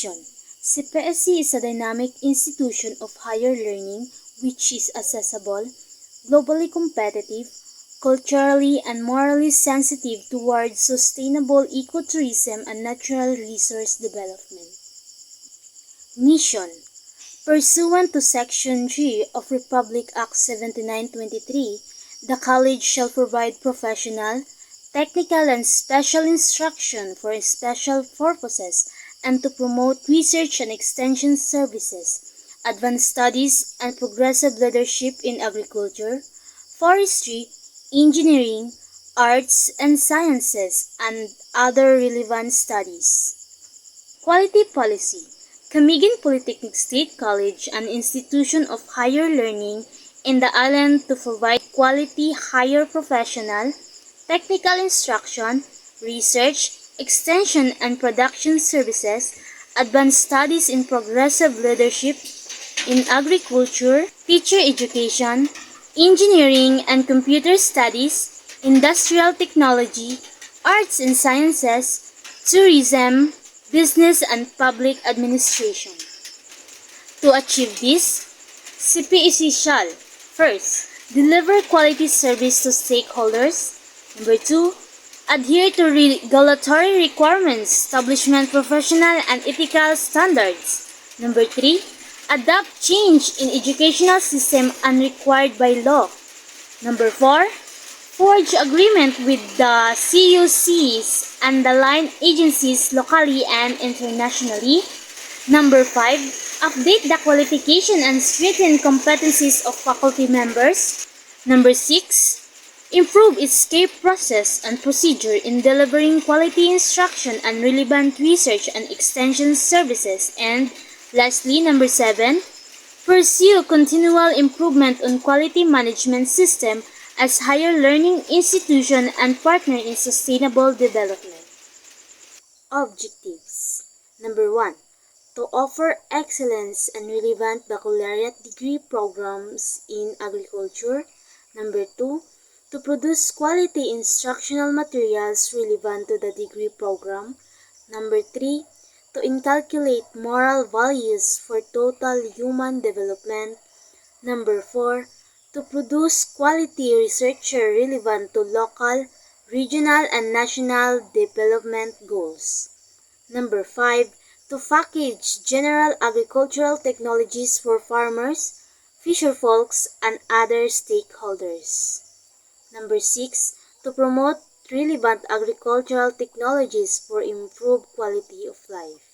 Mission. CPSC is a dynamic institution of higher learning which is accessible, globally competitive, culturally and morally sensitive towards sustainable ecotourism and natural resource development. Mission. Pursuant to Section 3 of Republic Act 7923, the college shall provide professional, technical and special instruction for special purposes and to promote research and extension services, advanced studies and progressive leadership in agriculture, forestry, engineering, arts and sciences, and other relevant studies. Quality Policy. Camiguin Polytechnic State College, an institution of higher learning in the island to provide quality higher professional, technical instruction, research, extension and production services, advanced studies in progressive leadership in agriculture, teacher education, engineering and computer studies, industrial technology, arts and sciences, tourism, business and public administration. To achieve this, CPSC shall, first, deliver quality service to stakeholders. Number 2, adhere to regulatory requirements, establishment professional and ethical standards. Number 3, adopt change in educational system unrequired by law. Number 4, forge agreement with the CUCs and the line agencies locally and internationally. Number 5, update the qualification and strengthen competencies of faculty members. Number 6, improve its CAPE process and procedure in delivering quality instruction and relevant research and extension services. And lastly, number 7, pursue continual improvement on quality management system as higher learning institution and partner in sustainable development. Objectives. Number 1, to offer excellence and relevant baccalaureate degree programs in agriculture. Number 2, to produce quality instructional materials relevant to the degree program. Number 3, to inculcate moral values for total human development. Number 4, to produce quality researcher relevant to local, regional, and national development goals. Number 5, to package general agricultural technologies for farmers, fisherfolks, and other stakeholders. Number 6, to promote relevant agricultural technologies for improved quality of life.